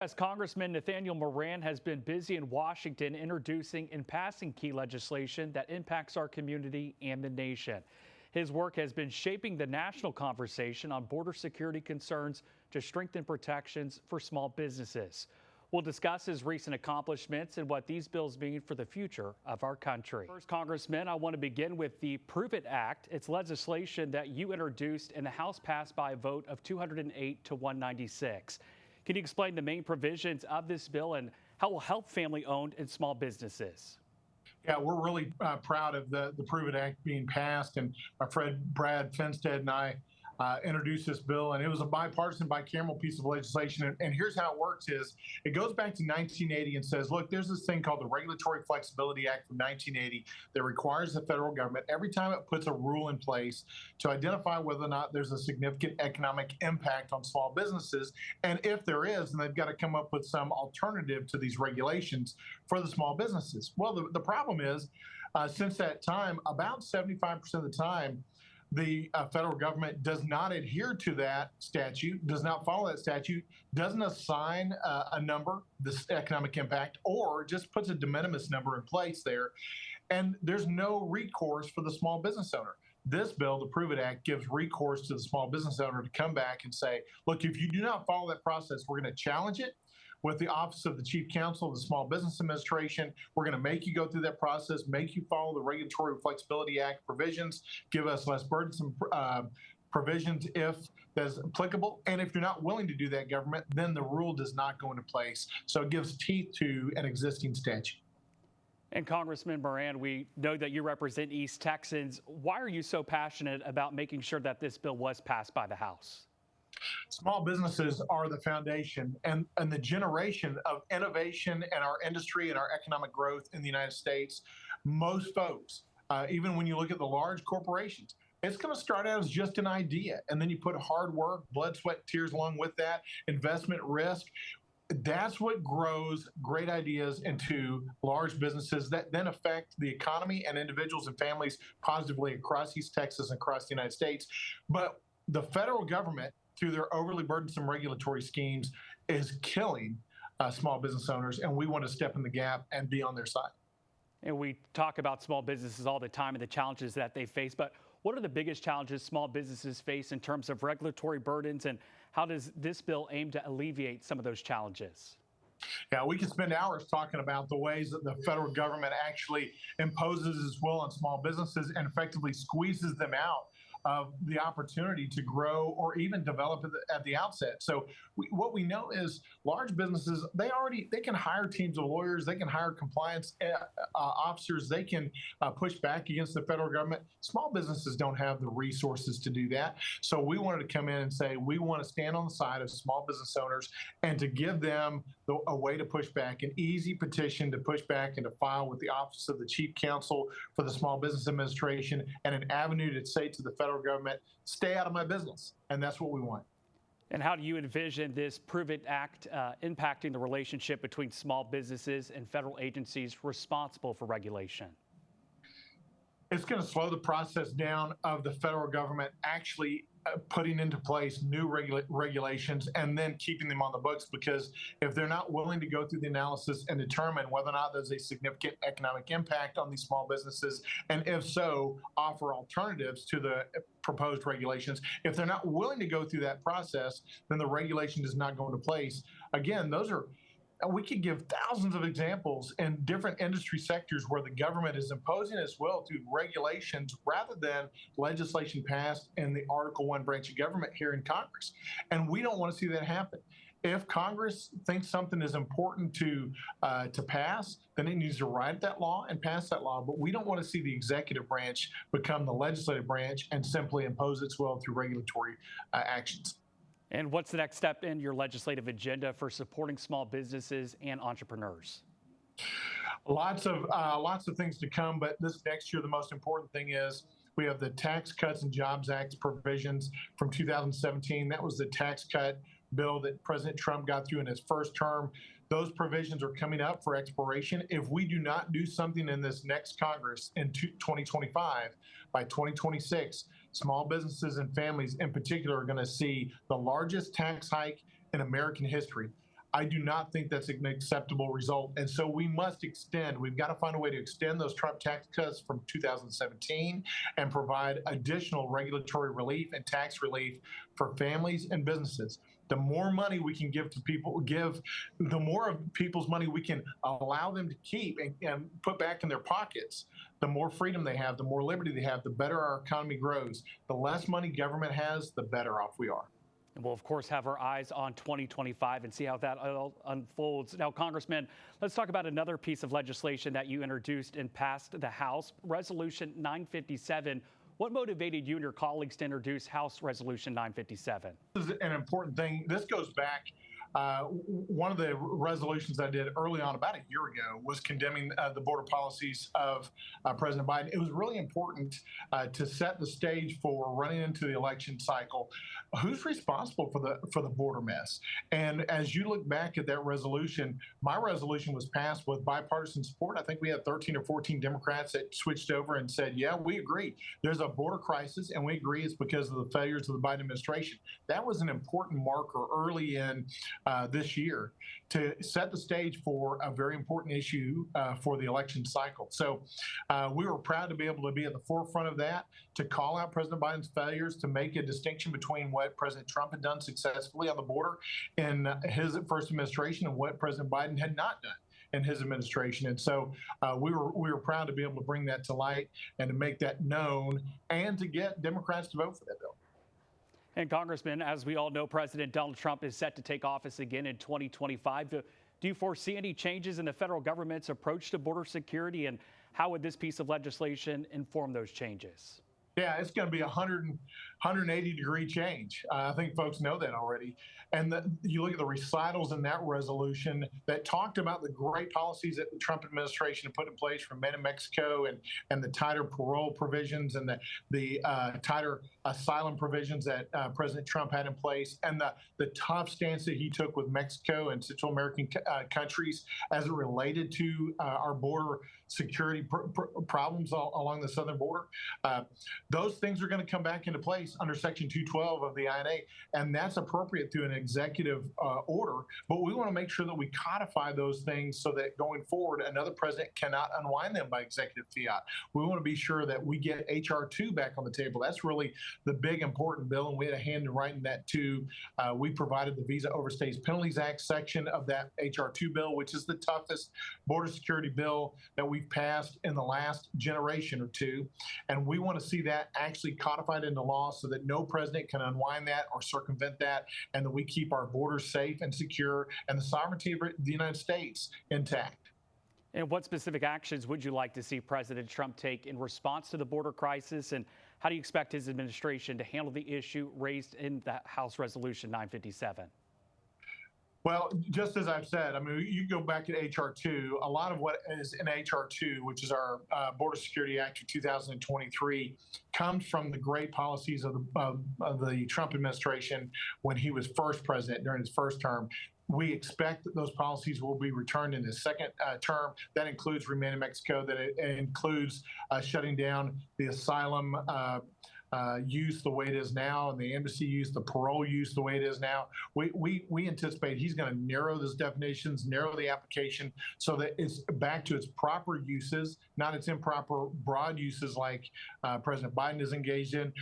As Congressman Nathaniel Moran has been busy in Washington introducing and passing key legislation that impacts our community and the nation. His work has been shaping the national conversation on border security concerns to strengthen protections for small businesses. We'll discuss his recent accomplishments and what these bills mean for the future of our country. First, Congressman, I want to begin with the Prove It Act. It's legislation that you introduced and the House passed by a vote of 208 to 196. Can you explain the main provisions of this bill and how it will help family-owned and small businesses? Yeah, we're really proud of the Prove It Act being passed, and my friend Brad Finstead and I introduced this bill, and it was a bipartisan, bicameral piece of legislation. And here's how it works: is it goes back to 1980 and says, look, there's this thing called the Regulatory Flexibility Act from 1980 that requires the federal government, every time it puts a rule in place, to identify whether or not there's a significant economic impact on small businesses. And if there is, then they've got to come up with some alternative to these regulations for the small businesses. Well, the problem is, since that time, about 75% of the time, the federal government does not adhere to that statute, does not follow that statute, doesn't assign a number, this economic impact, or just puts a de minimis number in place there. And there's no recourse for the small business owner. This bill, the Prove It Act, gives recourse to the small business owner to come back and say, look, if you do not follow that process, we're going to challenge it with the Office of the Chief Counsel of the Small Business Administration. We're going to make you go through that process, make you follow the Regulatory Flexibility Act provisions, give us less burdensome provisions if that's applicable. And if you're not willing to do that, government, then the rule does not go into place. So it gives teeth to an existing statute. And Congressman Moran, we know that you represent East Texans. Why are you so passionate about making sure that this bill was passed by the House? Small businesses are the foundation and the generation of innovation and our industry and our economic growth in the United States. Most folks, even when you look at the large corporations, it's going to start out as just an idea. And then you put hard work, blood, sweat, tears along with that, investment risk. That's what grows great ideas into large businesses that then affect the economy and individuals and families positively across East Texas and across the United States. But the federal government, through their overly burdensome regulatory schemes, is killing small business owners, and we want to step in the gap and be on their side. And we talk about small businesses all the time and the challenges that they face, but what are the biggest challenges small businesses face in terms of regulatory burdens, and how does this bill aim to alleviate some of those challenges? Yeah, we can spend hours talking about the ways that the federal government actually imposes its will on small businesses and effectively squeezes them out of the opportunity to grow or even develop at the outset. So what we know is large businesses, they can hire teams of lawyers, they can hire compliance officers, they can push back against the federal government. Small businesses don't have the resources to do that. So we wanted to come in and say, we want to stand on the side of small business owners and to give them a way to push back, an easy petition to push back and to file with the Office of the Chief Counsel for the Small Business Administration, and an avenue to say to the federal government, stay out of my business. And that's what we want. And how do you envision this Prove It Act impacting the relationship between small businesses and federal agencies responsible for regulation? It's going to slow the process down of the federal government actually putting into place new regulations and then keeping them on the books, because if they're not willing to go through the analysis and determine whether or not there's a significant economic impact on these small businesses, and if so, offer alternatives to the proposed regulations, if they're not willing to go through that process, then the regulation does not go into place. Again, we could give thousands of examples in different industry sectors where the government is imposing its will through regulations rather than legislation passed in the Article 1 branch of government here in Congress. And we don't want to see that happen. If Congress thinks something is important to pass, then it needs to write that law and pass that law. But we don't want to see the executive branch become the legislative branch and simply impose its will through regulatory actions. And what's the next step in your legislative agenda for supporting small businesses and entrepreneurs? Lots of things to come, but this next year, the most important thing is we have the Tax Cuts and Jobs Act provisions from 2017. That was the tax cut bill that President Trump got through in his first term. Those provisions are coming up for expiration. If we do not do something in this next Congress in 2025, by 2026, small businesses and families in particular are going to see the largest tax hike in American history. I do not think that's an acceptable result. And so we must extend, we've got to find a way to extend those Trump tax cuts from 2017 and provide additional regulatory relief and tax relief for families and businesses. The more money we can give to people, the more of people's money we can allow them to keep and put back in their pockets, the more freedom they have, the more liberty they have, the better our economy grows. The less money government has, the better off we are. And we'll, of course, have our eyes on 2025 and see how that all unfolds. Now, Congressman, let's talk about another piece of legislation that you introduced and passed the House, Resolution 957. What motivated you and your colleagues to introduce House Resolution 957? This is an important thing. This goes back. One of the resolutions I did early on, about a year ago, was condemning the border policies of President Biden. It was really important to set the stage for running into the election cycle. Who's responsible for the border mess? And as you look back at that resolution, my resolution was passed with bipartisan support. I think we had 13 or 14 Democrats that switched over and said, yeah, we agree. There's a border crisis, and we agree it's because of the failures of the Biden administration. That was an important marker early in this year to set the stage for a very important issue for the election cycle. So we were proud to be able to be at the forefront of that, to call out President Biden's failures, to make a distinction between what President Trump had done successfully on the border in his first administration and what President Biden had not done in his administration. And so we were proud to be able to bring that to light and to make that known and to get Democrats to vote for that bill. And Congressman, as we all know, President Donald Trump is set to take office again in 2025. Do you foresee any changes in the federal government's approach to border security, and how would this piece of legislation inform those changes? Yeah, it's going to be a 180-degree change. I think folks know that already. And you look at the recitals in that resolution that talked about the great policies that the Trump administration put in place for men in Mexico, and the tighter parole provisions and the tighter asylum provisions that President Trump had in place, and the tough stance that he took with Mexico and Central American countries as it related to our border security problems along the southern border. Those things are going to come back into place under Section 212 of the INA, and that's appropriate through an executive order. But we want to make sure that we codify those things so that going forward, another president cannot unwind them by executive fiat. We want to be sure that we get H.R. 2 back on the table. That's really the big important bill, and we had a hand in writing that too. We provided the Visa Overstays Penalties Act section of that H.R. 2 bill, which is the toughest border security bill that we've passed in the last generation or two. And we want to see that actually codified into law so that no president can unwind that or circumvent that, and that we keep our borders safe and secure and the sovereignty of the United States intact. And what specific actions would you like to see President Trump take in response to the border crisis, and how do you expect his administration to handle the issue raised in the House Resolution 957? Well, just as I've said, I mean, you go back to H.R. 2, a lot of what is in H.R. 2, which is our Border Security Act of 2023, comes from the great policies of the Trump administration when he was first president during his first term. We expect that those policies will be returned in his second term. That includes remain in Mexico. That it includes shutting down the asylum use the way it is now, and the embassy use, the parole use the way it is now. We anticipate he's going to narrow those definitions, narrow the application so that it's back to its proper uses, not its improper broad uses like President Biden is engaged in.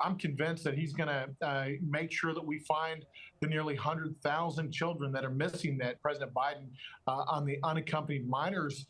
I'm convinced that he's going to make sure that we find the nearly 100,000 children that are missing that President Biden on the unaccompanied minors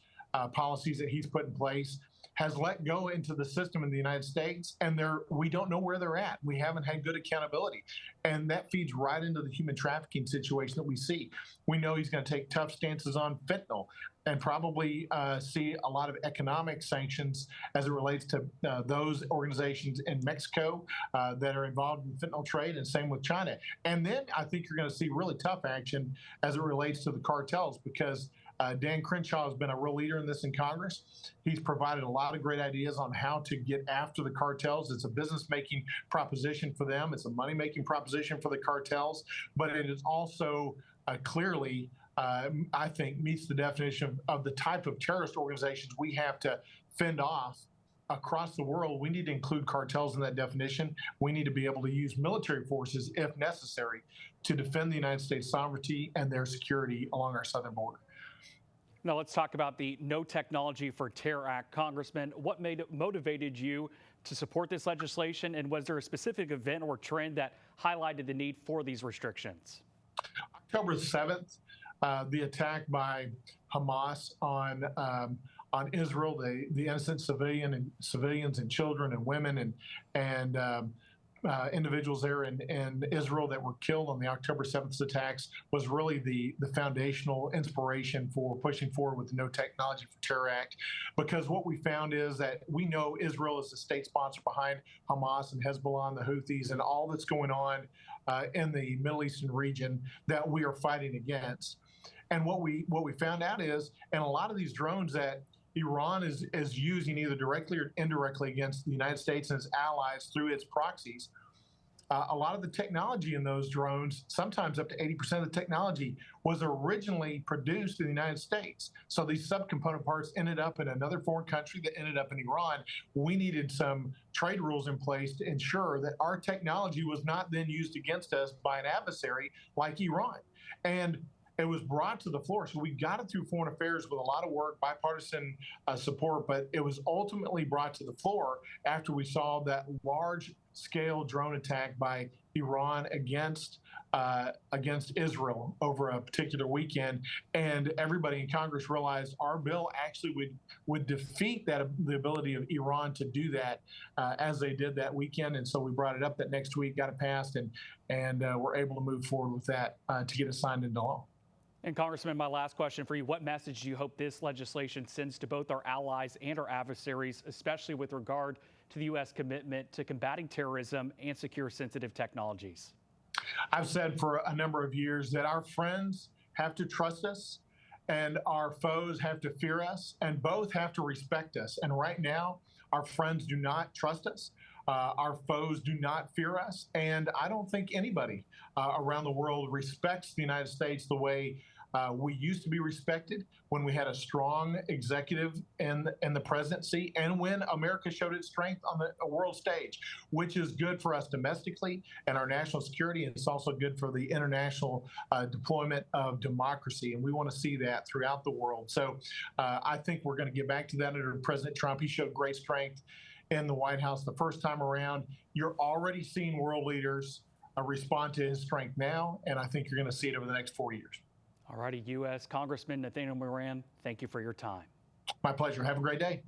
policies that he's put in place has let go into the system in the United States, and we don't know where they're at. We haven't had good accountability, and that feeds right into the human trafficking situation that we see. We know he's going to take tough stances on fentanyl and probably see a lot of economic sanctions as it relates to those organizations in Mexico that are involved in the fentanyl trade, and same with China. And then I think you're going to see really tough action as it relates to the cartels, because Dan Crenshaw has been a real leader in this in Congress. He's provided a lot of great ideas on how to get after the cartels. It's a business-making proposition for them. It's a money-making proposition for the cartels. But it is also clearly, I think, meets the definition of the type of terrorist organizations we have to fend off across the world, we need to include cartels in that definition. We need to be able to use military forces, if necessary, to defend the United States sovereignty and their security along our southern border. Now let's talk about the No Technology for Terror Act. Congressman, what motivated you to support this legislation, and was there a specific event or trend that highlighted the need for these restrictions? October 7th, the attack by Hamas on Israel, the innocent civilians and children and women and individuals there in Israel that were killed on the October 7th attacks was really the foundational inspiration for pushing forward with the No Technology for Terror Act. Because what we found is that we know Israel is the state sponsor behind Hamas and Hezbollah and the Houthis and all that's going on in the Middle Eastern region that we are fighting against. And what we found out is, and a lot of these drones that Iran is using either directly or indirectly against the United States and its allies through its proxies. A lot of the technology in those drones, sometimes up to 80% of the technology, was originally produced in the United States. So these subcomponent parts ended up in another foreign country that ended up in Iran. We needed some trade rules in place to ensure that our technology was not then used against us by an adversary like Iran. And it was brought to the floor. So we got it through Foreign Affairs with a lot of work, bipartisan support, but it was ultimately brought to the floor after we saw that large-scale drone attack by Iran against Israel over a particular weekend. And everybody in Congress realized our bill actually would defeat the ability of Iran to do that as they did that weekend. And so we brought it up that next week, got it passed, and we're able to move forward with that to get it signed into law. And Congressman, my last question for you, what message do you hope this legislation sends to both our allies and our adversaries, especially with regard to the U.S. commitment to combating terrorism and secure sensitive technologies? I've said for a number of years that our friends have to trust us and our foes have to fear us, and both have to respect us. And right now, our friends do not trust us. Our foes do not fear us. And I don't think anybody around the world respects the United States the way we used to be respected when we had a strong executive in the presidency and when America showed its strength on the world stage, which is good for us domestically and our national security. And it's also good for the international deployment of democracy. And we want to see that throughout the world. So I think we're going to get back to that under President Trump. He showed great strength in the White House the first time around. You're already seeing world leaders respond to his strength now, and I think you're going to see it over the next 4 years. All righty, U.S. Congressman Nathaniel Moran, thank you for your time. My pleasure. Have a great day.